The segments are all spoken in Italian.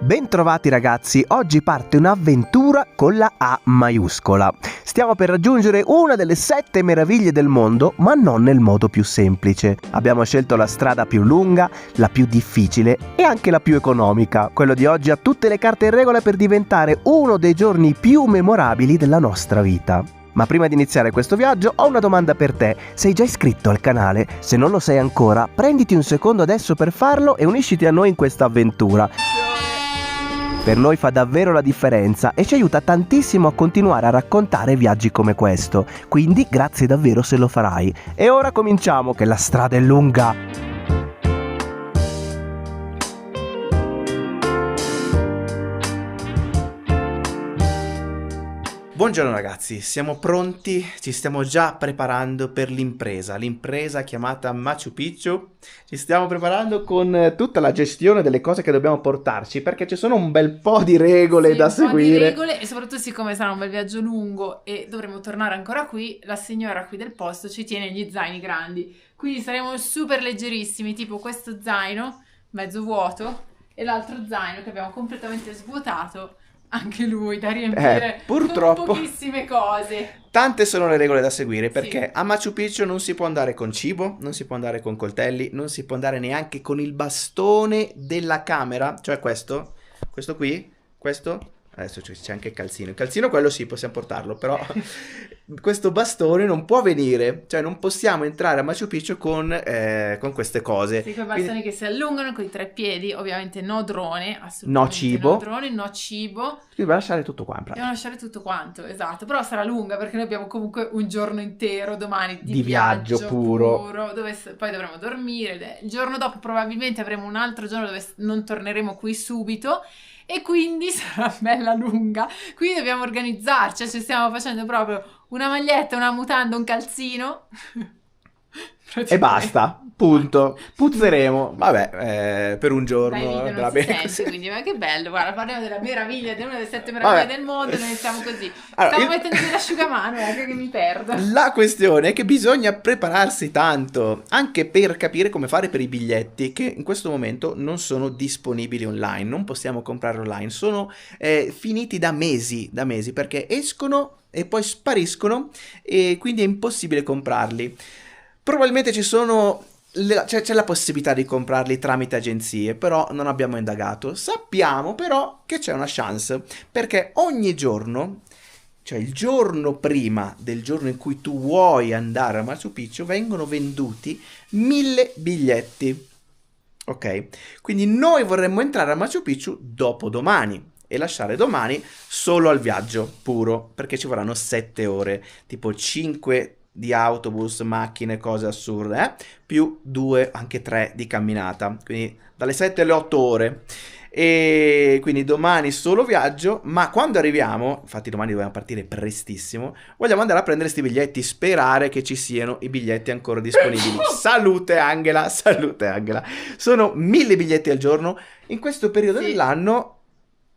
Bentrovati ragazzi, oggi parte un'avventura con la A maiuscola. Stiamo per raggiungere una delle 7 meraviglie del mondo, ma non nel modo più semplice. Abbiamo scelto la strada più lunga, la più difficile e anche la più economica. Quello di oggi ha tutte le carte in regola per diventare uno dei giorni più memorabili della nostra vita. Ma prima di iniziare questo viaggio ho una domanda per te. Sei già iscritto al canale? Se non lo sei ancora, prenditi un secondo adesso per farlo e unisciti a noi in questa avventura. Per noi fa davvero la differenza e ci aiuta tantissimo a continuare a raccontare viaggi come questo. Quindi grazie davvero se lo farai. E ora cominciamo, che la strada è lunga. Buongiorno ragazzi, siamo pronti, ci stiamo già preparando per l'impresa chiamata Machu Picchu. Ci stiamo preparando con tutta la gestione delle cose che dobbiamo portarci, perché ci sono un bel po' di regole da seguire. Un po' di regole, e soprattutto siccome sarà un bel viaggio lungo e dovremo tornare ancora qui, la signora qui del posto ci tiene gli zaini grandi. Quindi saremo super leggerissimi, tipo questo zaino mezzo vuoto e l'altro zaino che abbiamo completamente svuotato. Anche lui da riempire purtroppo, con pochissime cose. Tante sono le regole da seguire, perché a Machu Picchu non si può andare con cibo, non si può andare con coltelli, non si può andare neanche con il bastone della camera, cioè questo qui, questo, adesso c'è anche il calzino quello sì, possiamo portarlo, però questo bastone non può venire, cioè non possiamo entrare a Machu Picchu con queste cose. Sì, quei bastoni che si allungano con i 3 piedi, ovviamente no drone, assolutamente no cibo. No drone, no cibo. Dobbiamo lasciare tutto qua in pratica. Dobbiamo lasciare tutto quanto, esatto, però sarà lunga perché noi abbiamo comunque un giorno intero domani di viaggio puro dove poi dovremo dormire. Il giorno dopo probabilmente avremo un altro giorno dove non torneremo qui subito. E quindi sarà bella lunga, quindi dobbiamo organizzarci, ci stiamo facendo proprio una maglietta, una mutanda, un calzino e basta, punto. Puzzeremo, vabbè, per un giorno. Dai, non si sente, quindi, ma che bello, guarda, parliamo della meraviglia, di una delle 7 meraviglie del mondo, noi iniziamo così. Allora, stavo mettendo l'asciugamano, che mi perdo. La questione è che bisogna prepararsi tanto, anche per capire come fare per i biglietti, che in questo momento non sono disponibili online, non possiamo comprare online, sono finiti da mesi, perché escono e poi spariscono e quindi è impossibile comprarli. Probabilmente c'è la possibilità di comprarli tramite agenzie, però non abbiamo indagato. Sappiamo però che c'è una chance, perché ogni giorno, cioè il giorno prima del giorno in cui tu vuoi andare a Machu Picchu, vengono venduti 1000 biglietti. Ok? Quindi noi vorremmo entrare a Machu Picchu dopodomani e lasciare domani solo al viaggio puro, perché ci vorranno 7 ore, tipo 5 di autobus, macchine, cose assurde, più 2, anche 3 di camminata, quindi dalle 7 alle 8 ore. E quindi domani solo viaggio, ma quando arriviamo, infatti domani dobbiamo partire prestissimo, vogliamo andare a prendere questi biglietti, sperare che ci siano i biglietti ancora disponibili. Salute Angela, salute Angela. Sono 1000 biglietti al giorno, in questo periodo dell'anno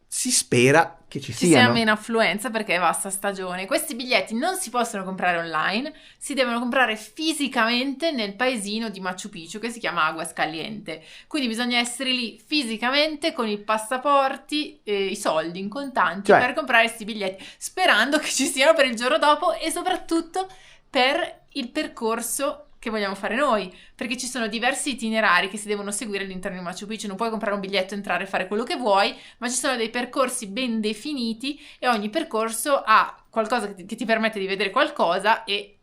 si spera che ci siano. Sia meno affluenza perché è vasta stagione. Questi biglietti non si possono comprare online, si devono comprare fisicamente nel paesino di Machu Picchu che si chiama Aguascaliente. Quindi bisogna essere lì fisicamente con i passaporti e i soldi in contanti, per comprare questi biglietti, sperando che ci siano per il giorno dopo e soprattutto per il percorso che vogliamo fare noi, perché ci sono diversi itinerari che si devono seguire all'interno di Machu Picchu. Non puoi comprare un biglietto, entrare e fare quello che vuoi, ma ci sono dei percorsi ben definiti e ogni percorso ha qualcosa che ti permette di vedere qualcosa e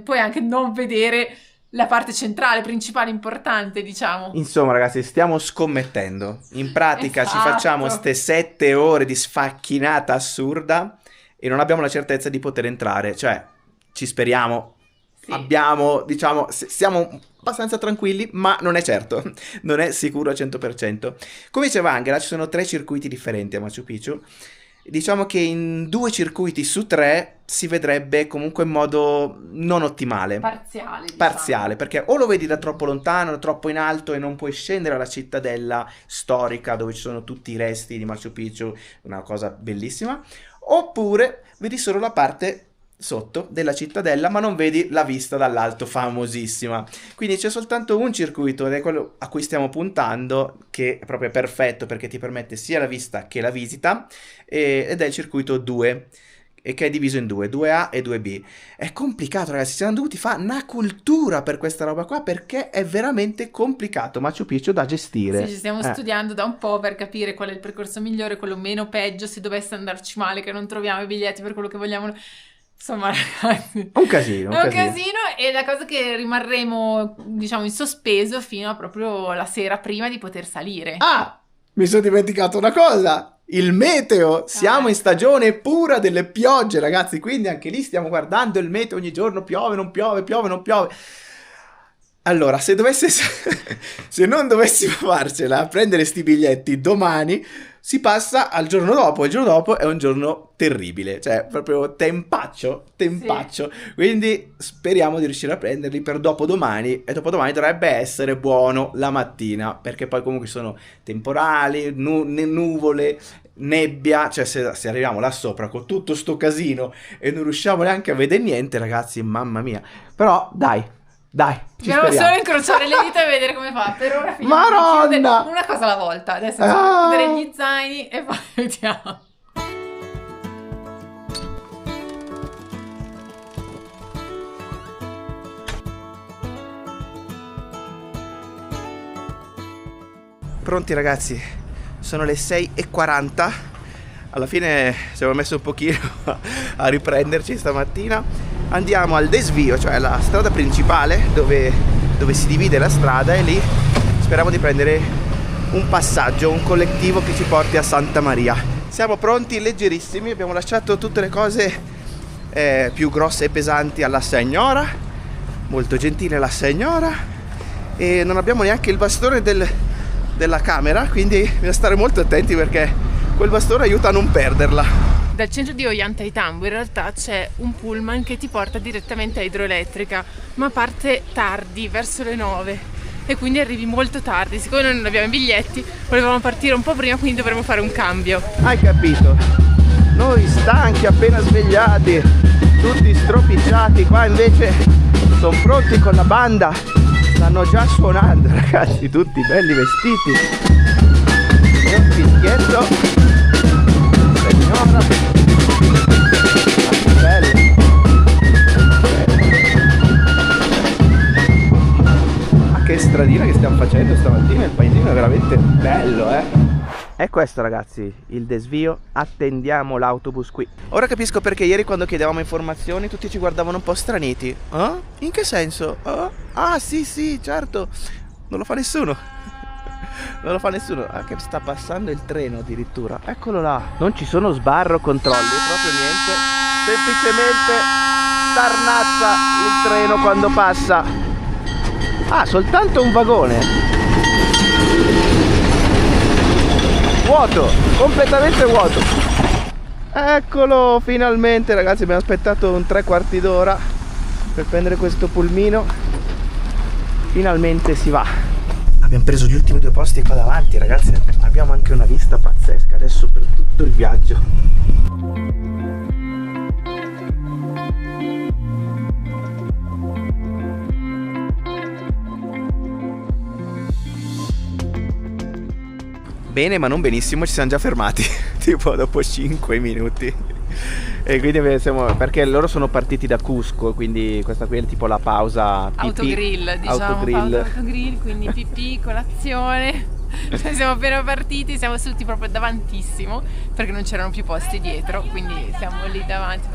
puoi anche non vedere la parte centrale, principale, importante, diciamo. Insomma ragazzi, stiamo scommettendo, in pratica ci facciamo ste 7 ore di sfacchinata assurda e non abbiamo la certezza di poter entrare, cioè ci speriamo. Sì. Abbiamo, diciamo, siamo abbastanza tranquilli, ma non è certo, non è sicuro al 100%. Come diceva Angela, ci sono 3 circuiti differenti a Machu Picchu. Diciamo che in 2 circuiti su 3 si vedrebbe comunque in modo non ottimale. Parziale, perché o lo vedi da troppo lontano, troppo in alto e non puoi scendere alla cittadella storica dove ci sono tutti i resti di Machu Picchu, una cosa bellissima, oppure vedi solo la parte sotto della cittadella, ma non vedi la vista dall'alto famosissima. Quindi c'è soltanto un circuito, ed è quello a cui stiamo puntando, che è proprio perfetto perché ti permette sia la vista che la visita, ed è il circuito 2, e che è diviso in due, 2A e 2B. È complicato, ragazzi, ci siamo dovuti fare una cultura per questa roba qua, perché è veramente complicato Machu Picchu da gestire. Sì, ci stiamo studiando da un po' per capire qual è il percorso migliore, quello meno peggio, se dovesse andarci male, che non troviamo i biglietti per quello che vogliamo. Insomma, ragazzi, un casino, è un casino, e la cosa che rimarremo, diciamo, in sospeso fino a proprio la sera prima di poter salire. Ah, mi sono dimenticato una cosa. Il meteo, siamo in stagione pura delle piogge, ragazzi, quindi anche lì stiamo guardando il meteo ogni giorno, piove, non piove, piove, non piove. Allora, se non dovessimo farcela a prendere sti biglietti domani, si passa al giorno dopo. Il giorno dopo è un giorno terribile, cioè proprio tempaccio. Sì. Quindi speriamo di riuscire a prenderli per dopodomani, e dopodomani dovrebbe essere buono la mattina, perché poi comunque sono temporali, nuvole, nebbia, cioè se arriviamo là sopra con tutto sto casino e non riusciamo neanche a vedere niente, ragazzi, mamma mia. Però dai, dobbiamo solo incrociare le dita e vedere come fa. Per ora Madonna! Una cosa alla volta. Adesso chiudere gli zaini e poi vediamo. Pronti, ragazzi? Sono le 6:40. Alla fine ci abbiamo messo un pochino a riprenderci stamattina. Andiamo al desvio, cioè la strada principale dove si divide la strada, e lì speriamo di prendere un passaggio, un collettivo che ci porti a Santa Maria. Siamo pronti, leggerissimi, abbiamo lasciato tutte le cose più grosse e pesanti alla signora, molto gentile la signora, e non abbiamo neanche il bastone della camera, quindi bisogna stare molto attenti perché quel bastone aiuta a non perderla. Dal centro di Ollantaytambo in realtà c'è un pullman che ti porta direttamente a Idroelettrica, ma parte tardi, verso le 9, e quindi arrivi molto tardi. Siccome noi non abbiamo i biglietti, volevamo partire un po' prima, quindi dovremo fare un cambio. Hai capito? Noi stanchi, appena svegliati, tutti stropicciati, qua invece sono pronti con la banda, stanno già suonando, ragazzi, tutti belli vestiti. E un fischietto. Signora, bello. Ma che stradina che stiamo facendo stamattina, il paesino è veramente bello, È questo, ragazzi, il desvio, attendiamo l'autobus qui. Ora capisco perché ieri quando chiedevamo informazioni tutti ci guardavano un po' straniti. In che senso? Ah, sì, certo, non lo fa nessuno. Non lo fa nessuno. Che sta passando il treno addirittura. Eccolo là. Non ci sono sbarro, controlli, proprio niente. Semplicemente starnazza il treno quando passa. Ah, soltanto un vagone. Vuoto, completamente vuoto. Eccolo, finalmente, ragazzi, abbiamo aspettato un 3/4 d'ora per prendere questo pulmino. Finalmente si va. Abbiamo preso gli ultimi 2 posti qua davanti, ragazzi, abbiamo anche una vista pazzesca adesso per tutto il viaggio. Bene, ma non benissimo, ci siamo già fermati, tipo dopo 5 minuti. E quindi siamo, perché loro sono partiti da Cusco, quindi questa qui è tipo la pausa pipì, autogrill, diciamo, autogrill, quindi pipì, colazione. Noi siamo appena partiti, siamo seduti proprio davantissimo perché non c'erano più posti dietro, quindi siamo lì davanti.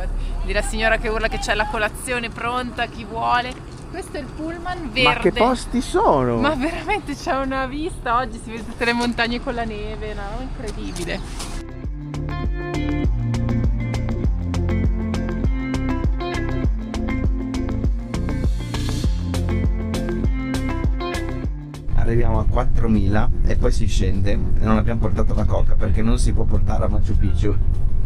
Di la signora che urla che c'è la colazione pronta, chi vuole. Questo è il pullman verde. Ma che posti sono? Ma veramente c'è una vista, oggi si vede tutte le montagne con la neve, no? Incredibile. Arriviamo a 4000 e poi si scende, e non abbiamo portato la coca perché non si può portare a Machu Picchu.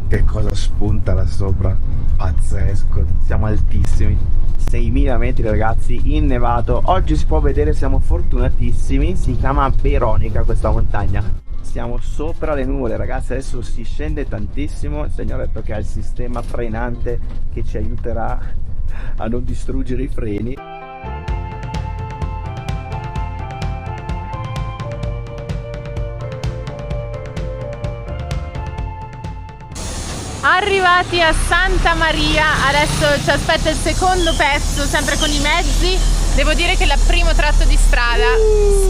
Che cosa spunta là sopra, pazzesco, siamo altissimi, 6000 metri, ragazzi, innevato. Oggi si può vedere, siamo fortunatissimi, si chiama Veronica questa montagna. siamo sopra le nuvole, ragazzi. Adesso si scende tantissimo. Il Signore ha detto che ha il sistema frenante che ci aiuterà a non distruggere i freni. Arrivati a Santa Maria, adesso ci aspetta il secondo pezzo, sempre con i mezzi. Devo dire che il primo tratto di strada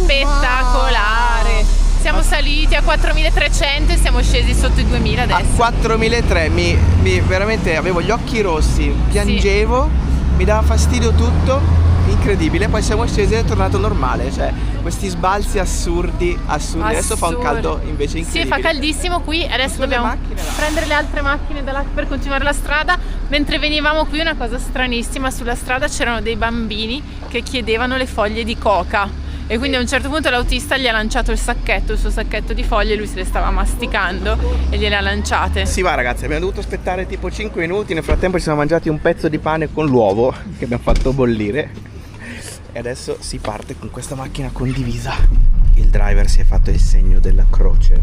spettacolare. Siamo saliti a 4.300 e siamo scesi sotto i 2.000 adesso. A 4.300 veramente avevo gli occhi rossi, piangevo, mi dava fastidio tutto. Incredibile, poi siamo scesi e è tornato normale, cioè questi sbalzi assurdi. Adesso fa un caldo invece incredibile. Sì, fa caldissimo qui, adesso dobbiamo prendere le altre macchine da là per continuare la strada. Mentre venivamo qui una cosa stranissima, sulla strada c'erano dei bambini che chiedevano le foglie di coca e quindi a un certo punto l'autista gli ha lanciato il suo sacchetto di foglie, lui se le stava masticando e gliele ha lanciate. Sì, va ragazzi, abbiamo dovuto aspettare tipo 5 minuti, nel frattempo ci siamo mangiati un pezzo di pane con l'uovo che abbiamo fatto bollire. E adesso si parte con questa macchina condivisa. Il driver si è fatto il segno della croce.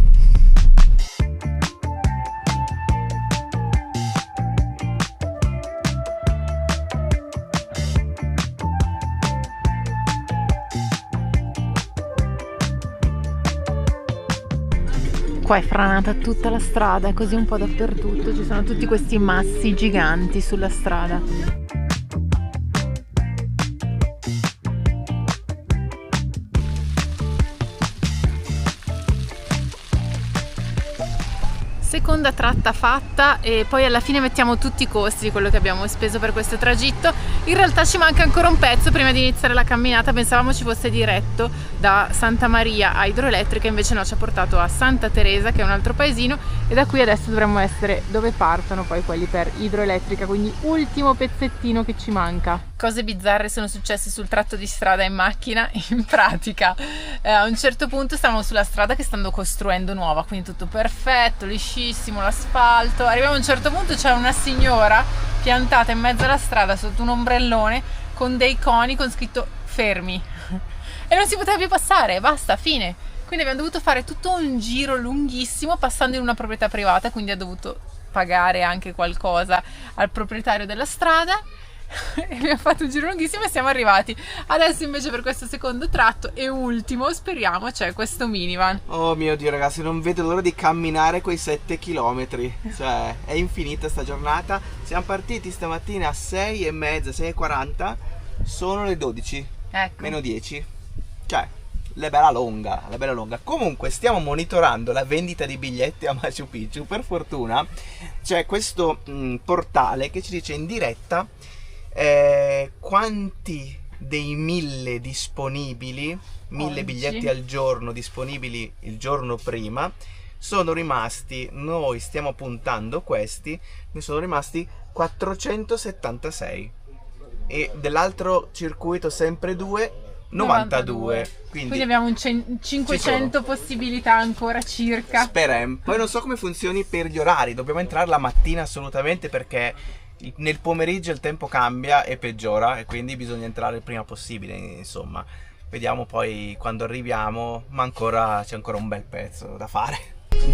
Qua è franata tutta la strada, è così un po' dappertutto, ci sono tutti questi massi giganti sulla strada. Seconda tratta fatta e poi alla fine mettiamo tutti i costi di quello che abbiamo speso per questo tragitto. In realtà ci manca ancora un pezzo prima di iniziare la camminata, pensavamo ci fosse diretto da Santa Maria a Idroelettrica, invece no, ci ha portato a Santa Teresa che è un altro paesino e da qui adesso dovremmo essere dove partono poi quelli per Idroelettrica, quindi ultimo pezzettino che ci manca. Cose bizzarre sono successe sul tratto di strada in macchina. In pratica a un certo punto stavamo sulla strada che stanno costruendo nuova, quindi tutto perfetto, liscissimo l'asfalto. Arriviamo a un certo punto, c'è una signora piantata in mezzo alla strada sotto un ombrellone con dei coni con scritto fermi e non si poteva più passare, basta, fine. Quindi abbiamo dovuto fare tutto un giro lunghissimo passando in una proprietà privata, quindi ha dovuto pagare anche qualcosa al proprietario della strada. E abbiamo fatto un giro lunghissimo e siamo arrivati. Adesso invece per questo secondo tratto e ultimo, speriamo, c'è questo minivan. Oh mio Dio ragazzi, non vedo l'ora di camminare quei 7 km. Cioè è infinita sta giornata. Siamo partiti stamattina a 6:30, 6:40. Sono le 12, ecco. Meno 10. Cioè la bella lunga. Comunque stiamo monitorando la vendita di biglietti a Machu Picchu. Per fortuna c'è questo portale che ci dice in diretta quanti dei 1000 disponibili, 1000 biglietti al giorno disponibili il giorno prima sono rimasti. Noi stiamo puntando questi, ne sono rimasti 476 e dell'altro circuito sempre 92. Quindi abbiamo 500 possibilità ancora circa. Speriamo. Poi non so come funzioni per gli orari, dobbiamo entrare la mattina assolutamente perché nel pomeriggio il tempo cambia e peggiora e quindi bisogna entrare il prima possibile, insomma. Vediamo poi quando arriviamo, ma c'è ancora un bel pezzo da fare.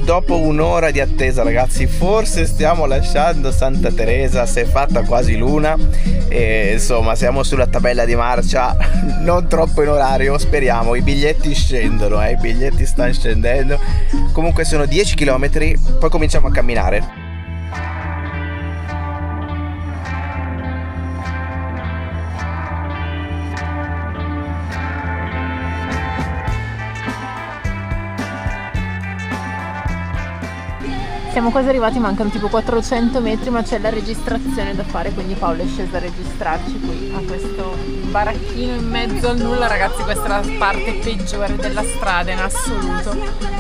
Dopo un'ora di attesa ragazzi, forse stiamo lasciando Santa Teresa, si è fatta quasi l'una e insomma siamo sulla tabella di marcia, non troppo in orario, speriamo. I biglietti scendono, i biglietti stanno scendendo. Comunque sono 10 km, poi cominciamo a camminare. Siamo quasi arrivati, mancano tipo 400 metri, ma c'è la registrazione da fare, quindi Paolo è sceso a registrarci qui a questo baracchino in mezzo al nulla. Ragazzi, questa è la parte peggiore della strada in assoluto,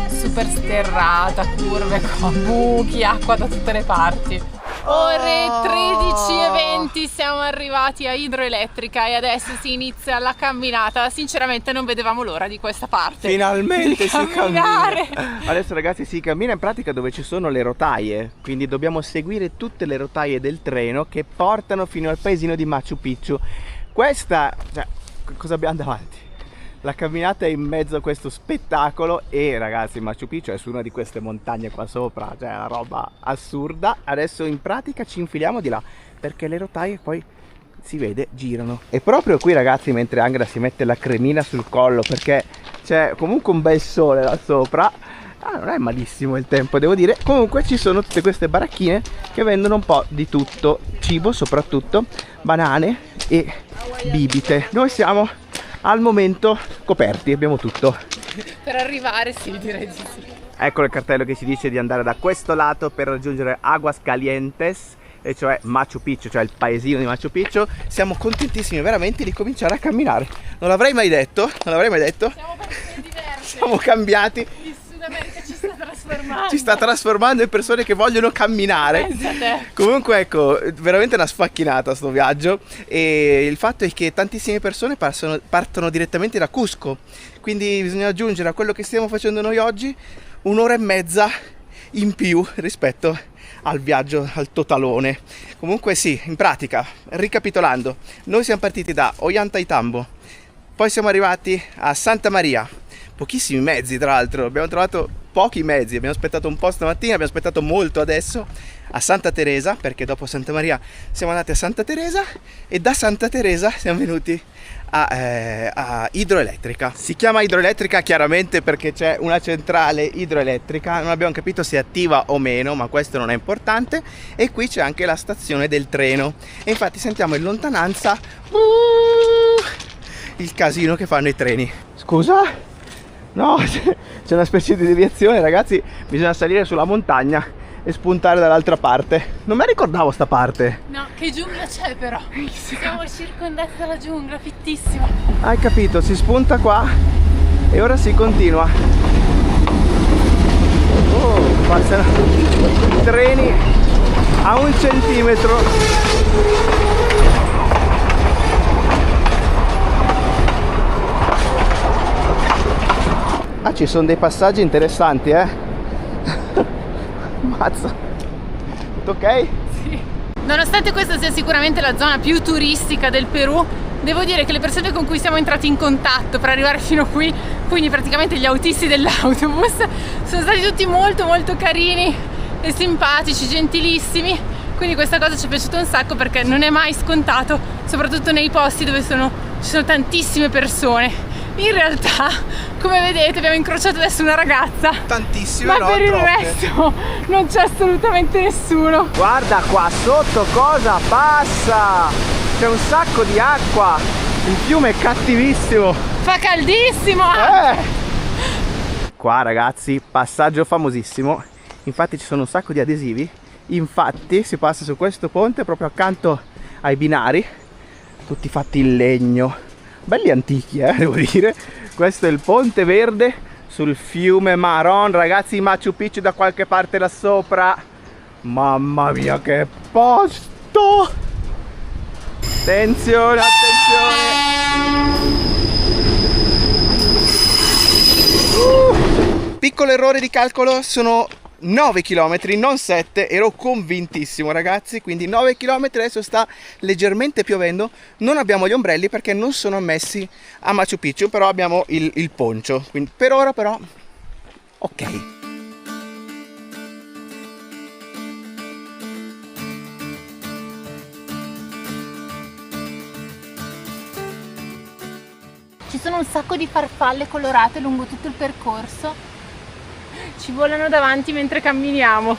super sterrata, curve con buchi, acqua da tutte le parti. Ore 13:20 siamo arrivati a Idroelettrica e adesso si inizia la camminata. Sinceramente non vedevamo l'ora di questa parte. Finalmente si cammina. Adesso ragazzi si cammina in pratica dove ci sono le rotaie, quindi dobbiamo seguire tutte le rotaie del treno che portano fino al paesino di Machu Picchu. Questa, cioè, cosa abbiamo davanti? La camminata è in mezzo a questo spettacolo e ragazzi, Machu Picchu è su una di queste montagne qua sopra, cioè è una roba assurda. Adesso in pratica ci infiliamo di là perché le rotaie poi si vede girano. E proprio qui ragazzi, mentre Angela si mette la cremina sul collo perché c'è comunque un bel sole là sopra, non è malissimo il tempo, devo dire. Comunque ci sono tutte queste baracchine che vendono un po' di tutto, cibo soprattutto, banane e bibite. Noi siamo al momento coperti, abbiamo tutto. Per arrivare sì, direi di sì. Ecco il cartello che ci dice di andare da questo lato per raggiungere Aguascalientes, e cioè Machu Picchu, cioè il paesino di Machu Picchu. Siamo contentissimi veramente di cominciare a camminare. Non l'avrei mai detto, non l'avrei mai detto. Siamo persone diverse. Siamo cambiati. Il Sud America ci sta trasformando. Ci sta trasformando in persone che vogliono camminare. Pensate. Comunque ecco, veramente una sfacchinata sto viaggio. E il fatto è che tantissime persone partono direttamente da Cusco. Quindi bisogna aggiungere a quello che stiamo facendo noi oggi un'ora e mezza in più rispetto al viaggio, al totalone. Comunque sì, in pratica, ricapitolando, noi siamo partiti da Ollantaytambo, poi siamo arrivati a Santa Maria, pochissimi mezzi tra l'altro, abbiamo trovato pochi mezzi, abbiamo aspettato un po' stamattina, abbiamo aspettato molto adesso, a Santa Teresa, perché dopo Santa Maria siamo andati a Santa Teresa e da Santa Teresa siamo venuti a Idroelettrica. Si chiama Idroelettrica chiaramente perché c'è una centrale idroelettrica, non abbiamo capito se è attiva o meno, ma questo non è importante. E qui c'è anche la stazione del treno e infatti sentiamo in lontananza il casino che fanno i treni. Scusa? No, c'è una specie di deviazione ragazzi, bisogna salire sulla montagna e spuntare dall'altra parte. Non mi ricordavo sta parte. No, che giungla c'è però. Siamo circondati dalla giungla, fittissima. Hai capito, si spunta qua e ora si continua. Oh, passano treni a 1 centimetro. Ah, ci sono dei passaggi interessanti, Mazza. Tutto ok? Sì. Nonostante questa sia sicuramente la zona più turistica del Perù, devo dire che le persone con cui siamo entrati in contatto per arrivare fino qui, quindi praticamente gli autisti dell'autobus, sono stati tutti molto molto carini e simpatici, gentilissimi. Quindi questa cosa ci è piaciuta un sacco perché non è mai scontato, soprattutto nei posti dove ci sono tantissime persone. In realtà, come vedete, abbiamo incrociato adesso una ragazza. Tantissime, ma no, per il troppe. resto non c'è assolutamente nessuno. Guarda qua sotto cosa passa! C'è un sacco di acqua! Il fiume è cattivissimo! Fa caldissimo! Qua ragazzi, passaggio famosissimo. Infatti ci sono un sacco di adesivi. Infatti si passa su questo ponte proprio accanto ai binari, tutti fatti in legno. Belli antichi, devo dire. Questo è il Ponte Verde sul fiume Maron. Ragazzi, Machu Picchu da qualche parte là sopra. Mamma mia che posto! Attenzione, attenzione! Piccolo errore di calcolo, sono 9 km, non 7, ero convintissimo ragazzi, quindi 9 km, adesso sta leggermente piovendo, non abbiamo gli ombrelli perché non sono ammessi a Machu Picchu, però abbiamo il poncho, quindi per ora però ok. Ci sono un sacco di farfalle colorate lungo tutto il percorso. Ci volano davanti mentre camminiamo.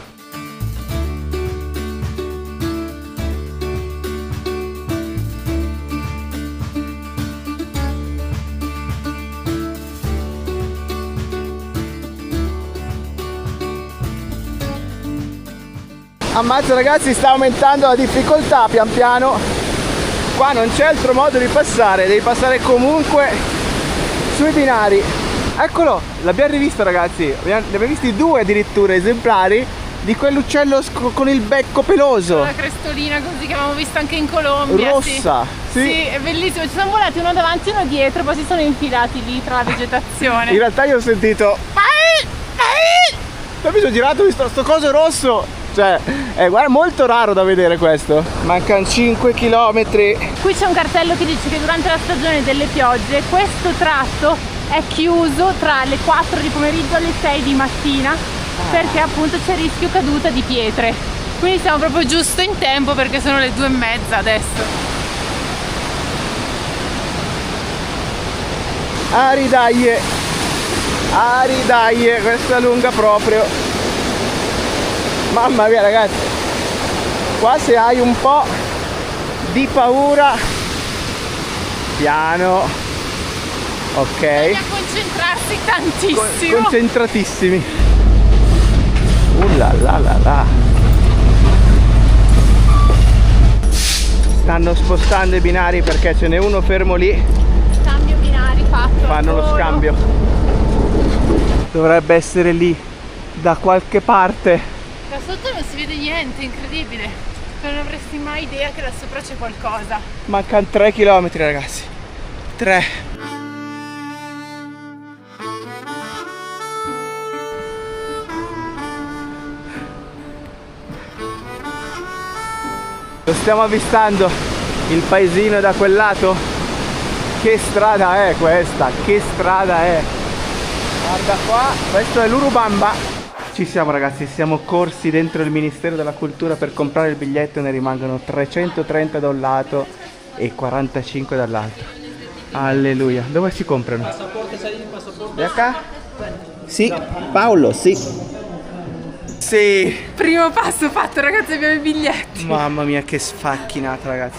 Ammazza ragazzi, sta aumentando la difficoltà pian piano. Qua non c'è altro modo di passare, devi passare comunque sui binari. Eccolo, l'abbiamo rivisto ragazzi, ne abbiamo visti 2 addirittura esemplari di quell'uccello con il becco peloso. La crestolina così che avevamo visto anche in Colombia. Rossa, sì. Sì, è bellissimo, ci sono volati uno davanti e uno dietro, poi si sono infilati lì tra la vegetazione. In realtà io ho sentito... Poi mi sono girato, ho visto sto coso rosso, cioè, guarda, molto raro da vedere questo. Mancano 5 km. Qui c'è un cartello che dice che durante la stagione delle piogge questo tratto è chiuso tra le 4 di pomeriggio e le 6 di mattina perché appunto c'è rischio caduta di pietre. Quindi siamo proprio giusto in tempo perché sono le 2:30 adesso. Aridaglie, questa è lunga proprio. Mamma mia ragazzi, qua se hai un po' di paura, piano, ok, Bisogna concentrarsi tantissimo. concentratissimi. La la la la. Stanno spostando i binari perché ce n'è uno fermo lì. Cambio binari fatto. Fanno lo scambio. Dovrebbe essere lì da qualche parte. Da sotto non si vede niente, incredibile. Non avresti mai idea che da sopra c'è qualcosa. Mancano 3 km ragazzi. 3. Lo stiamo avvistando il paesino da quel lato. Che strada è questa? Che strada è? Guarda qua, questo è l'Urubamba. Ci siamo ragazzi, siamo corsi dentro il Ministero della Cultura per comprare il biglietto, ne rimangono 330 da un lato e 45 dall'altro. Alleluia. Dove si comprano? Da qua? Sì, Paolo, sì. Sì. Primo passo fatto ragazzi, abbiamo i biglietti. Mamma mia che sfacchinata ragazzi.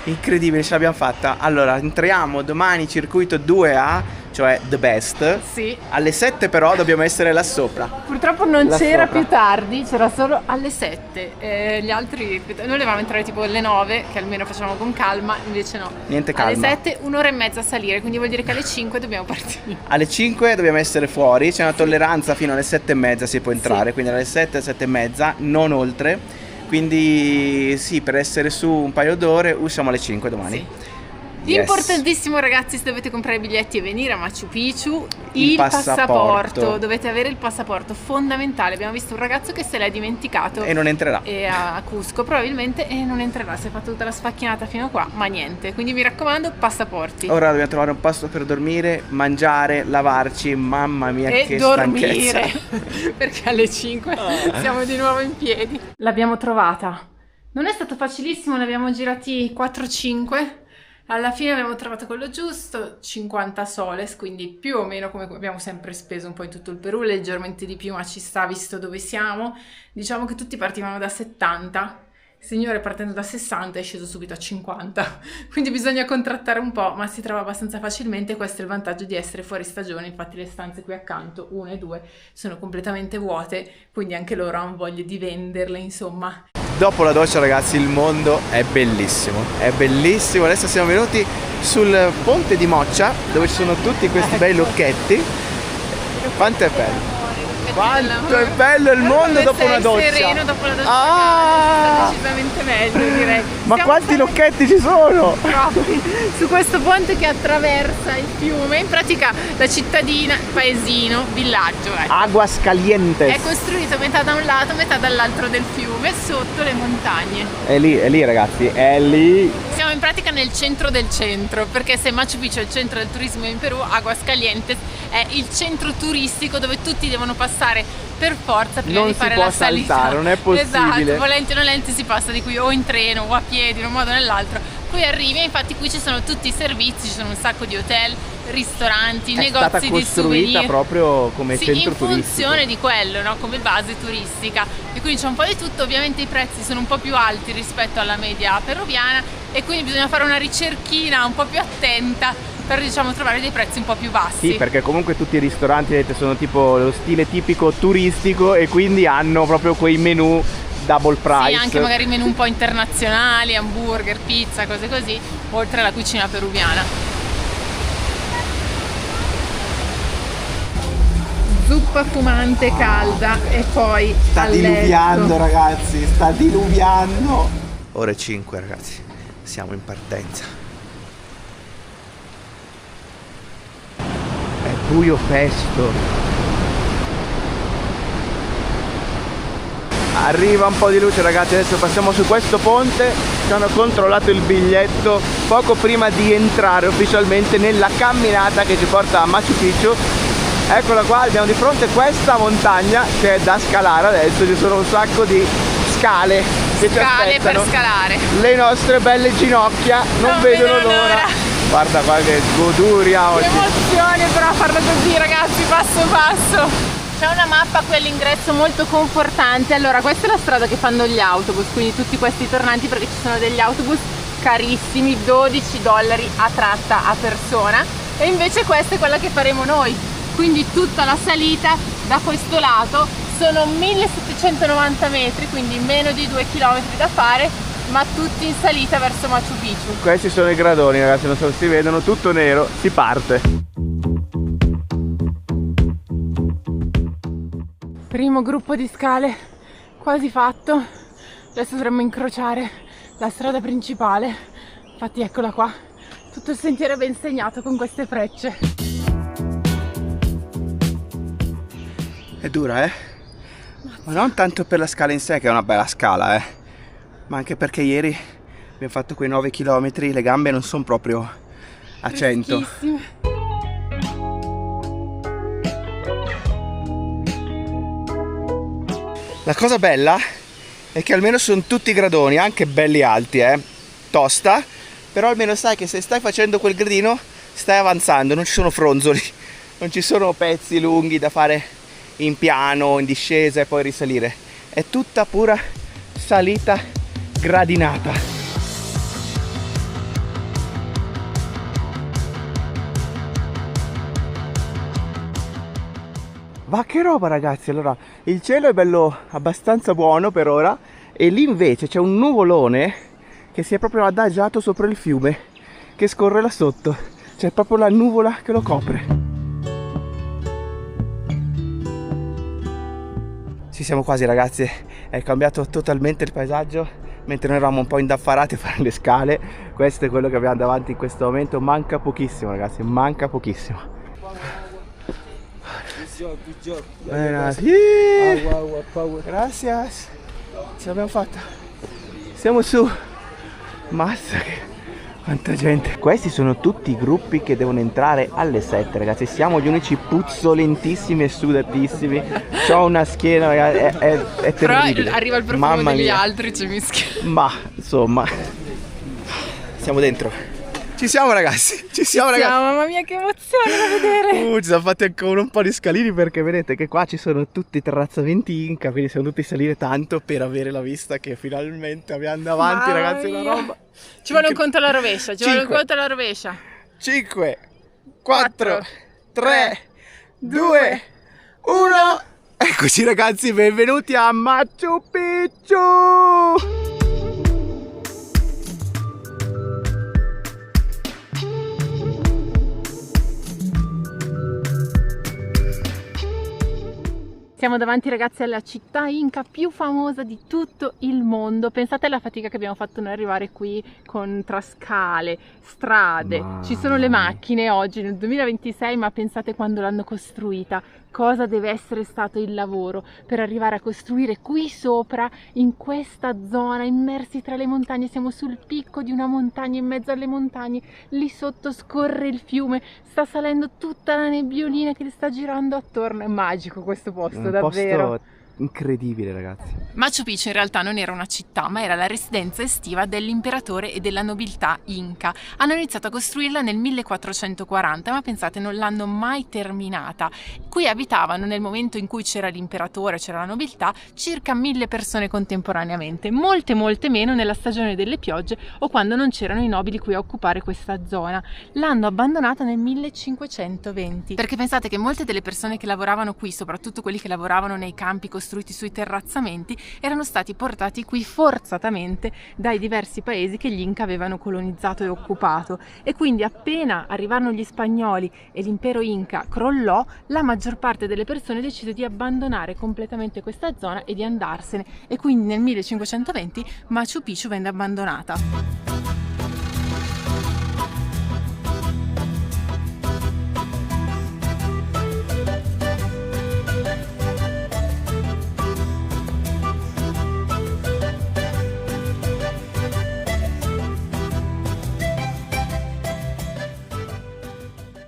Incredibile, ce l'abbiamo fatta. Allora, entriamo domani circuito 2A, cioè the best. Sì. Alle 7 però dobbiamo essere là sopra. Purtroppo non Là c'era sopra. più tardi, c'era solo alle 7. Gli altri, noi volevamo entrare tipo alle 9, che almeno facciamo con calma, invece no. Niente calma. Alle 7, 1 ora e mezza a salire, quindi vuol dire che alle 5 dobbiamo partire. Alle 5 dobbiamo essere fuori, c'è una tolleranza fino alle 7 e mezza si può entrare, Sì. quindi alle 7, 7 e mezza, non oltre. Quindi sì, per essere su un paio d'ore usciamo alle 5 domani. Sì. Yes. Importantissimo ragazzi, se dovete comprare i biglietti e venire a Machu Picchu, Il passaporto. dovete avere il passaporto, fondamentale. Abbiamo visto un ragazzo che se l'è dimenticato E non entrerà. e a Cusco probabilmente e non entrerà, si è fatto tutta la sfacchinata fino a qua, ma niente, quindi mi raccomando, passaporti. Ora dobbiamo trovare un posto per dormire, mangiare, lavarci, mamma mia E che dormire stanchezza. perché alle 5 siamo di nuovo in piedi. L'abbiamo trovata, non è stato facilissimo, ne abbiamo girati 4-5. Alla fine abbiamo trovato quello giusto, 50 soles, quindi più o meno come abbiamo sempre speso un po' in tutto il Perù, leggermente di più, ma ci sta visto dove siamo. Diciamo che tutti partivano da 70, il signore partendo da 60 è sceso subito a 50, quindi bisogna contrattare un po', ma si trova abbastanza facilmente. Questo è il vantaggio di essere fuori stagione, infatti le stanze qui accanto, 1 e 2, sono completamente vuote, quindi anche loro hanno voglia di venderle, insomma. Dopo la doccia ragazzi il mondo è bellissimo, è bellissimo. Adesso siamo venuti sul ponte di Moccia dove ci sono tutti questi bei lucchetti. Quanto è bello! Quanto è bello il mondo dopo una doccia! Sereno dopo la doccia, Ah! decisamente meglio direi. Ma Siamo quanti sempre lucchetti ci sono! troppi su questo ponte che attraversa il fiume, in pratica la cittadina, paesino, villaggio, ecco. Aguas Calientes. È costruito metà da un lato, metà dall'altro del fiume, sotto le montagne. È lì ragazzi, è lì. Siamo in pratica nel centro del centro, perché se Machu Picchu è il centro del turismo in Perù, Aguascalientes è il centro turistico dove tutti devono passare per forza prima Non di si fare può la salita. saltare, non è possibile. Esatto, volenti o nolenti si passa di qui o in treno o a piedi, in un modo o nell'altro. Qui arrivi e infatti qui ci sono tutti i servizi, ci sono un sacco di hotel, ristoranti, È negozi stata di costruita souvenir. proprio come Sì, centro in turistico. funzione di quello, no? Come base turistica, e quindi c'è un po' di tutto. Ovviamente i prezzi sono un po' più alti rispetto alla media peruviana e quindi bisogna fare una ricerchina un po' più attenta per, diciamo, trovare dei prezzi un po' più bassi. Sì, perché comunque tutti i ristoranti vedete sono tipo lo stile tipico turistico e quindi hanno proprio quei menù double price. Sì, anche magari menù un po' internazionali, hamburger, pizza, cose così, oltre alla cucina peruviana. Zuppa fumante calda e poi Sta a letto. diluviando ragazzi, sta diluviando. Ore 5 ragazzi, siamo in partenza. È buio pesto. Arriva un po' di luce, ragazzi. Adesso passiamo su questo ponte. Ci hanno controllato il biglietto poco prima di entrare ufficialmente nella camminata che ci porta a Machu Picchu. Eccola qua, abbiamo di fronte questa montagna che è da scalare. Adesso ci sono un sacco di scale che ci aspettano per scalare. le nostre belle ginocchia non vedono l'ora. Guarda qua che goduria oggi. Che emozione però farlo così, ragazzi, passo passo. C'è una mappa qui all'ingresso molto confortante. Allora, questa è la strada che fanno gli autobus, quindi tutti questi tornanti, perché ci sono degli autobus carissimi, $12 a tratta a persona, e invece questa è quella che faremo noi, quindi tutta la salita da questo lato sono 1790 metri, quindi meno di 2 km da fare, ma tutti in salita verso Machu Picchu. Questi sono i gradoni, ragazzi, non so se si vedono, tutto nero, si parte. Primo gruppo di scale quasi fatto. Adesso dovremmo incrociare la strada principale. Infatti eccola qua, tutto il sentiero è ben segnato con queste frecce. È dura, ma non tanto per la scala in sé, che è una bella scala, ma anche perché ieri abbiamo fatto quei 9 km, le gambe non sono proprio a 100. Freschissime. La cosa bella è che almeno sono tutti gradoni, anche belli alti, tosta, però almeno sai che se stai facendo quel gradino stai avanzando, non ci sono fronzoli, non ci sono pezzi lunghi da fare in piano, in discesa e poi risalire. È tutta pura salita gradinata. Ma che roba, ragazzi. Allora, il cielo è bello abbastanza buono per ora, e lì invece c'è un nuvolone che si è proprio adagiato sopra il fiume che scorre là sotto. C'è proprio la nuvola che lo copre. Ci siamo quasi, ragazzi. È cambiato totalmente il paesaggio. Mentre noi eravamo un po' indaffarati a fare le scale, questo è quello che abbiamo davanti in questo momento. Manca pochissimo, ragazzi, manca pochissimo. Gracias. Ce l'abbiamo fatta. Siamo su. Mazza, che quanta gente. Questi sono tutti i gruppi che devono entrare alle 7, ragazzi. Siamo gli unici puzzolentissimi e sudatissimi. C'ho una schiena, ragazzi, è terribile. Però arriva il profumo degli altri, ci mischia. Ma insomma, siamo dentro. Ci siamo, ragazzi, ci siamo, ragazzi. Mamma mia, che emozione da vedere. Ci siamo fatti ancora un po' di scalini, perché vedete che qua ci sono tutti i terrazzamenti Inca, quindi siamo dovuti salire tanto per avere la vista che finalmente abbiamo davanti. Mamma ragazzi, mia. Una roba. Ci vuole un conto alla rovescia, ci vuole un conto alla rovescia. 5, 4, 3, 2, 1. Eccoci, ragazzi, benvenuti a Machu Picchu. Siamo davanti, ragazzi, alla città Inca più famosa di tutto il mondo. Pensate alla fatica che abbiamo fatto noi arrivare qui, tra scale, strade. Ci sono le macchine oggi nel 2026, ma pensate quando l'hanno costruita. Cosa deve essere stato il lavoro per arrivare a costruire qui sopra, in questa zona, immersi tra le montagne. Siamo sul picco di una montagna, in mezzo alle montagne, lì sotto scorre il fiume, sta salendo tutta la nebbiolina che le sta girando attorno. È magico questo posto, davvero. Posto incredibile, ragazzi. Machu Picchu in realtà non era una città, ma era la residenza estiva dell'imperatore e della nobiltà Inca. Hanno iniziato a costruirla nel 1440, ma pensate, non l'hanno mai terminata. Qui abitavano, nel momento in cui c'era l'imperatore, c'era la nobiltà, circa 1000 persone contemporaneamente, molte meno nella stagione delle piogge o quando non c'erano i nobili qui a occupare questa zona. L'hanno abbandonata nel 1520, perché pensate che molte delle persone che lavoravano qui, soprattutto quelli che lavoravano nei campi costruiti sui terrazzamenti, erano stati portati qui forzatamente dai diversi paesi che gli Inca avevano colonizzato e occupato, e quindi appena arrivarono gli spagnoli e l'impero Inca crollò, la maggior parte delle persone decise di abbandonare completamente questa zona e di andarsene, e quindi nel 1520 Machu Picchu venne abbandonata.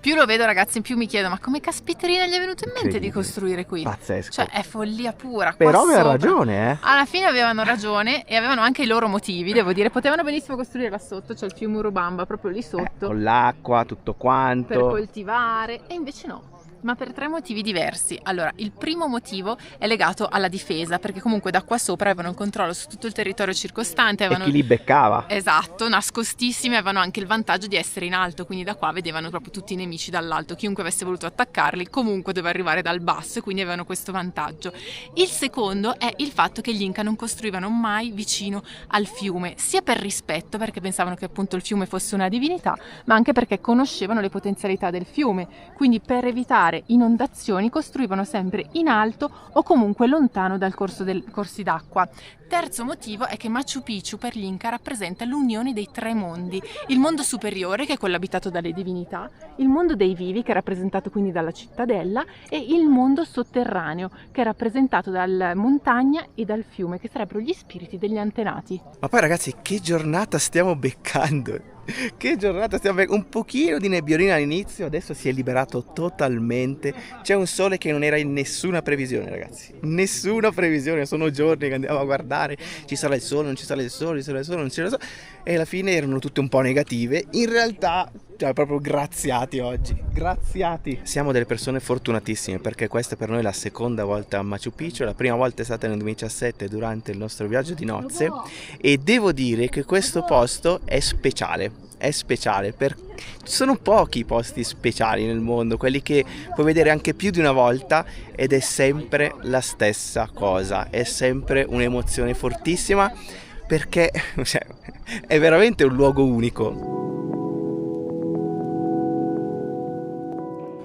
Più lo vedo, ragazzi, più mi chiedo: ma come caspiterina gli è venuto in mente di costruire qui? Pazzesco. Cioè, è follia pura. Però qua aveva sopra. ragione, eh. Alla fine avevano ragione e avevano anche i loro motivi, devo dire. Potevano benissimo costruire là sotto, c'è il fiume Urubamba proprio lì sotto. Con l'acqua, tutto quanto. Per coltivare, e invece no. Ma per 3 motivi diversi. Allora, il primo motivo è legato alla difesa, perché comunque da qua sopra avevano il controllo su tutto il territorio circostante. E chi li beccava? Esatto, nascostissimi, avevano anche il vantaggio di essere in alto, quindi da qua vedevano proprio tutti i nemici dall'alto. Chiunque avesse voluto attaccarli comunque doveva arrivare dal basso, e quindi avevano questo vantaggio. Il secondo è il fatto che gli Inca non costruivano mai vicino al fiume, sia per rispetto, perché pensavano che appunto il fiume fosse una divinità, ma anche perché conoscevano le potenzialità del fiume. Quindi per evitare inondazioni costruivano sempre in alto o comunque lontano dal corsi d'acqua. Terzo motivo è che Machu Picchu per gli Inca rappresenta l'unione dei 3 mondi: il mondo superiore, che è quello abitato dalle divinità, il mondo dei vivi, che è rappresentato quindi dalla cittadella, e il mondo sotterraneo, che è rappresentato dalla montagna e dal fiume, che sarebbero gli spiriti degli antenati. Ma poi, ragazzi, che giornata stiamo beccando! Che giornata stiamo beccando! Un pochino di nebbiolina all'inizio, adesso si è liberato totalmente. C'è un sole che non era in nessuna previsione, ragazzi. Nessuna previsione, sono giorni che andiamo a guardare. Ci sarà il sole, non ci sarà il sole, ci sarà il sole, non ci sarà il sole. E alla fine erano tutte un po' negative. In realtà, cioè, proprio graziati oggi. Graziati. Siamo delle persone fortunatissime, perché questa per noi è la seconda volta a Machu Picchu. La prima volta è stata nel 2017 durante il nostro viaggio di nozze. E devo dire che questo posto è speciale. È speciale perché sono pochi i posti speciali nel mondo, quelli che puoi vedere anche più di una volta, ed è sempre la stessa cosa, è sempre un'emozione fortissima, perché cioè, è veramente un luogo unico.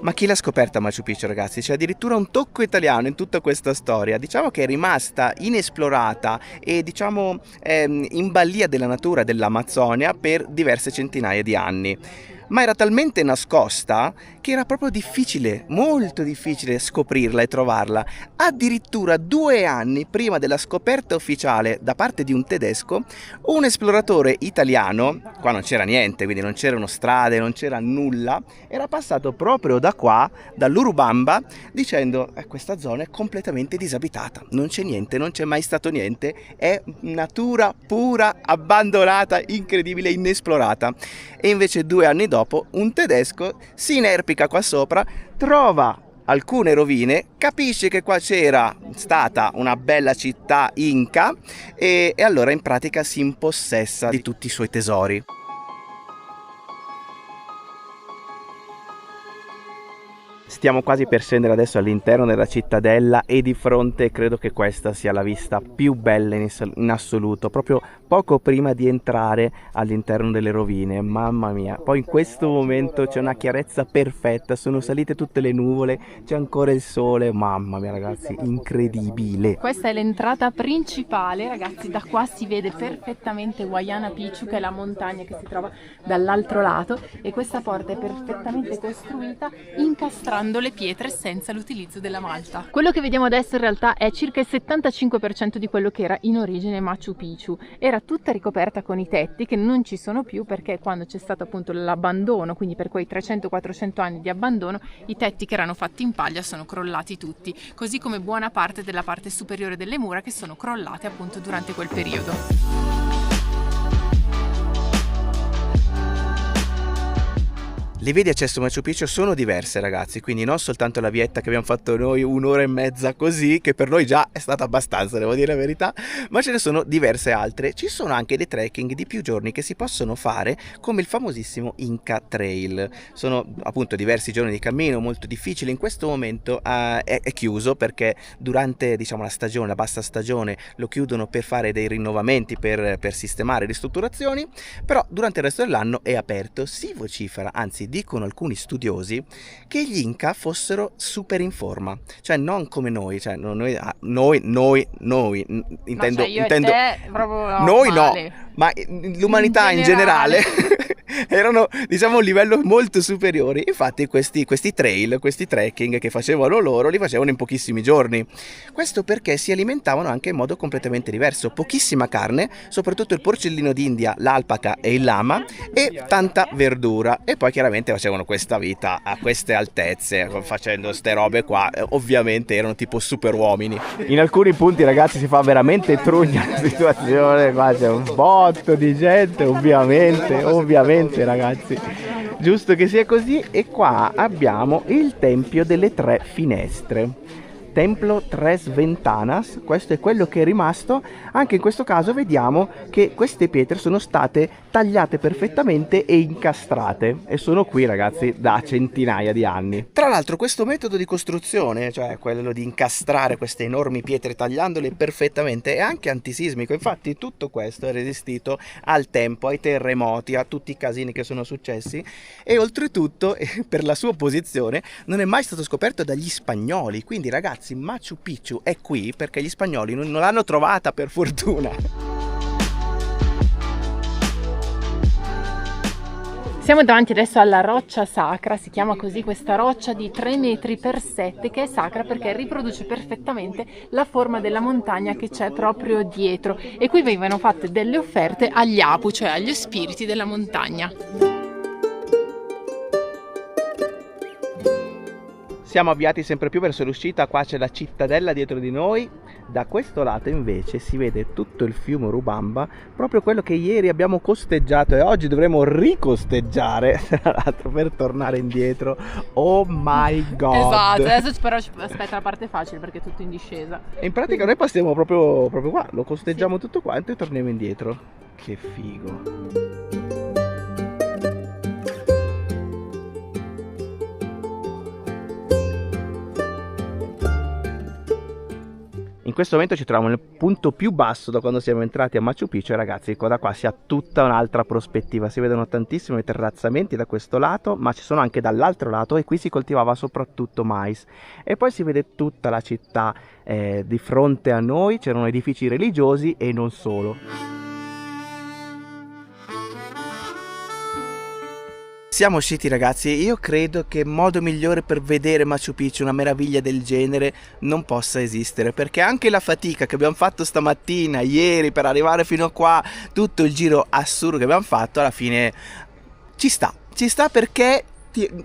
Ma chi l'ha scoperta Machu Picchu, ragazzi? C'è addirittura un tocco italiano in tutta questa storia. Diciamo che è rimasta inesplorata e diciamo in balia della natura dell'Amazzonia per diverse centinaia di anni. Ma era talmente nascosta che era proprio difficile, molto difficile scoprirla e trovarla. Addirittura 2 anni prima della scoperta ufficiale da parte di un tedesco, un esploratore italiano, qua non c'era niente, quindi non c'erano strade, non c'era nulla, era passato proprio da qua, dall'Urubamba, dicendo questa zona è completamente disabitata, non c'è niente, non c'è mai stato niente, è natura pura, abbandonata, incredibile, inesplorata. E invece 2 anni dopo un tedesco si inerpica qua sopra, trova alcune rovine, capisce che qua c'era stata una bella città inca e allora in pratica si impossessa di tutti i suoi tesori. Stiamo quasi per scendere adesso all'interno della cittadella e di fronte credo che questa sia la vista più bella in assoluto, proprio poco prima di entrare all'interno delle rovine. Mamma mia, poi in questo momento c'è una chiarezza perfetta, sono salite tutte le nuvole, c'è ancora il sole, mamma mia ragazzi, incredibile. Questa è l'entrata principale, ragazzi, da qua si vede perfettamente Huayana Picchu, che è la montagna che si trova dall'altro lato, e questa porta è perfettamente costruita incastrando le pietre senza l'utilizzo della malta. Quello che vediamo adesso in realtà è circa il 75% di quello che era in origine Machu Picchu. Era tutta ricoperta con i tetti che non ci sono più, perché quando c'è stato appunto l'abbandono, quindi per quei 300-400 anni di abbandono, i tetti che erano fatti in paglia sono crollati tutti, così come buona parte della parte superiore delle mura che sono crollate appunto durante quel periodo. Le vie di accesso a Machu Picchu sono diverse, ragazzi, quindi non soltanto la vietta che abbiamo fatto noi 1 ora e mezza così, che per noi già è stata abbastanza, devo dire la verità, ma ce ne sono diverse altre. Ci sono anche dei trekking di più giorni che si possono fare, come il famosissimo Inca Trail. Sono appunto diversi giorni di cammino, molto difficile. In questo momento è chiuso perché durante, diciamo, la stagione, la bassa stagione, lo chiudono per fare dei rinnovamenti, per sistemare ristrutturazioni, però durante il resto dell'anno è aperto. Si vocifera, anzi dicono alcuni studiosi, che gli Inca fossero super in forma, cioè non come noi, cioè noi intendo, cioè io intendo e te proprio noi male. no, ma l'umanità in generale erano, diciamo, un livello molto superiore. Infatti questi trail, questi trekking che facevano loro, li facevano in pochissimi giorni. Questo perché si alimentavano anche in modo completamente diverso. Pochissima carne, soprattutto il porcellino d'India, l'alpaca e il lama, e tanta verdura. E poi chiaramente facevano questa vita a queste altezze, facendo ste robe qua. Ovviamente erano tipo super uomini. In alcuni punti, ragazzi, si fa veramente trugna la situazione. Qua c'è un botto di gente, ovviamente, ragazzi, giusto che sia così. E qua abbiamo il Tempio delle Tre Finestre, Templo Tres Ventanas. Questo è quello che è rimasto. Anche in questo caso vediamo che queste pietre sono state tagliate perfettamente e incastrate, e sono qui, ragazzi, da centinaia di anni. Tra l'altro questo metodo di costruzione, cioè quello di incastrare queste enormi pietre tagliandole perfettamente, è anche antisismico. Infatti tutto questo è resistito al tempo, ai terremoti, a tutti i casini che sono successi, e oltretutto per la sua posizione non è mai stato scoperto dagli spagnoli. Quindi, ragazzi, Machu Picchu è qui perché gli spagnoli non l'hanno trovata, per fortuna. Siamo davanti adesso alla roccia sacra, si chiama così questa roccia di 3 metri per 7, che è sacra perché riproduce perfettamente la forma della montagna che c'è proprio dietro, e qui venivano fatte delle offerte agli apu, cioè agli spiriti della montagna. Siamo avviati sempre più verso l'uscita. Qua c'è la cittadella dietro di noi. Da questo lato invece si vede tutto il fiume Urubamba, proprio quello che ieri abbiamo costeggiato e oggi dovremo ricosteggiare, tra l'altro, per tornare indietro. Oh my god! Esatto, adesso però aspetta la parte facile perché è tutto in discesa. E in pratica noi passiamo proprio qua, lo costeggiamo tutto quanto e torniamo indietro. Che figo! In questo momento ci troviamo nel punto più basso da quando siamo entrati a Machu Picchu, e ragazzi, da qua si ha tutta un'altra prospettiva. Si vedono tantissimi terrazzamenti da questo lato, ma ci sono anche dall'altro lato, e qui si coltivava soprattutto mais. E poi si vede tutta la città di fronte a noi, c'erano edifici religiosi e non solo. Siamo usciti, ragazzi, e io credo che modo migliore per vedere Machu Picchu, una meraviglia del genere, non possa esistere, perché anche la fatica che abbiamo fatto stamattina, ieri, per arrivare fino a qua, tutto il giro assurdo che abbiamo fatto, alla fine ci sta perché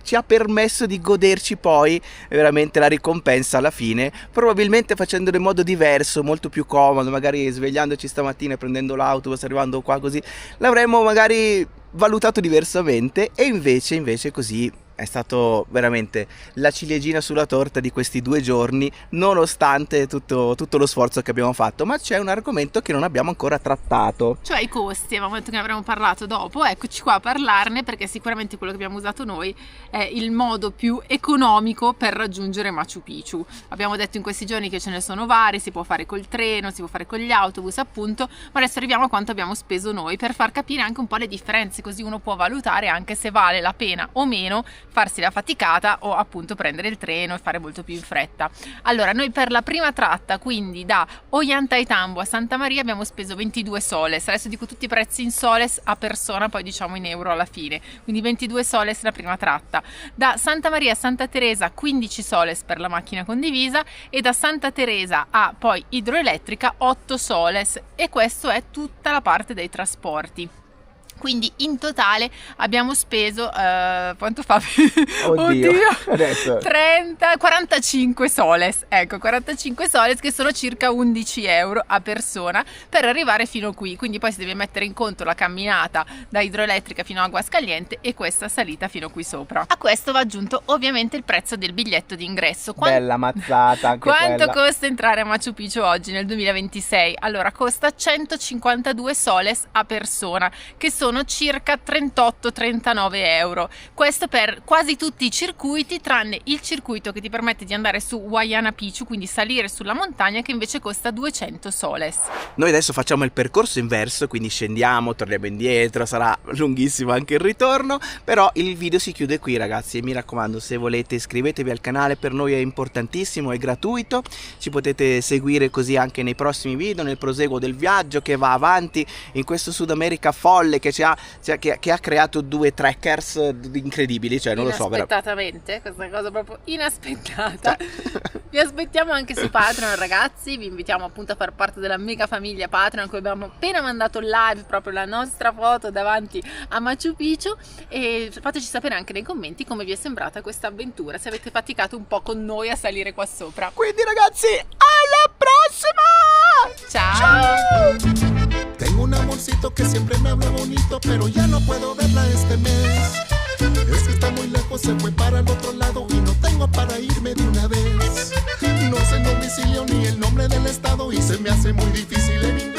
ci ha permesso di goderci poi veramente la ricompensa alla fine, probabilmente facendolo in modo diverso, molto più comodo, magari svegliandoci stamattina e prendendo l'autobus, arrivando qua così, l'avremmo magari valutato diversamente, e invece così è stato veramente la ciliegina sulla torta di questi 2 giorni, nonostante tutto lo sforzo che abbiamo fatto. Ma c'è un argomento che non abbiamo ancora trattato, cioè i costi. Avevamo detto che ne avremmo parlato dopo, eccoci qua a parlarne, perché sicuramente quello che abbiamo usato noi è il modo più economico per raggiungere Machu Picchu. Abbiamo detto in questi giorni che ce ne sono vari, si può fare col treno, si può fare con gli autobus, appunto, ma adesso arriviamo a quanto abbiamo speso noi, per far capire anche un po' le differenze, così uno può valutare anche se vale la pena o meno farsi la faticata o appunto prendere il treno e fare molto più in fretta. Allora, noi per la prima tratta, quindi da Ollantaytambo a Santa Maria, abbiamo speso 22 soles. Adesso dico tutti i prezzi in soles a persona, poi diciamo in euro alla fine. Quindi 22 soles la prima tratta. Da Santa Maria a Santa Teresa 15 soles per la macchina condivisa, e da Santa Teresa a poi idroelettrica 8 soles, e questo è tutta la parte dei trasporti. Quindi in totale abbiamo speso quanto fa? Oddio. Adesso 45 soles, ecco, 45 soles, che sono circa 11 euro a persona per arrivare fino qui. Quindi poi si deve mettere in conto la camminata da idroelettrica fino a Aguascaliente e questa salita fino qui sopra. A questo va aggiunto ovviamente il prezzo del biglietto d'ingresso. Bella mazzata anche quanto quella. Costa entrare a Machu Picchu oggi nel 2026? Allora, costa 152 soles a persona, che sono circa 38-39 euro. Questo per quasi tutti i circuiti, tranne il circuito che ti permette di andare su Huayna Picchu, quindi salire sulla montagna, che invece costa 200 soles. Noi adesso facciamo il percorso inverso, quindi scendiamo, torniamo indietro, sarà lunghissimo anche il ritorno, però il video si chiude qui, ragazzi, e mi raccomando, se volete iscrivetevi al canale, per noi è importantissimo, è gratuito, ci potete seguire così anche nei prossimi video, nel proseguo del viaggio che va avanti in questo Sud America folle che che ha creato 2 trackers incredibili, cioè non lo so, inaspettatamente, questa cosa proprio inaspettata. Cioè. Vi aspettiamo anche su Patreon, ragazzi, vi invitiamo appunto a far parte della mega famiglia Patreon, a cui abbiamo appena mandato live proprio la nostra foto davanti a Machu Picchu, e fateci sapere anche nei commenti come vi è sembrata questa avventura, se avete faticato un po' con noi a salire qua sopra. Quindi ragazzi, alla prossima! Ciao! Tengo un amorcito que siempre me habla bonito, pero ya no puedo verla este mes. Es que está muy lejos, se fue para el otro lado y no tengo para irme de una vez. No sé el domicilio ni el nombre del estado y se me hace muy difícil en inglés.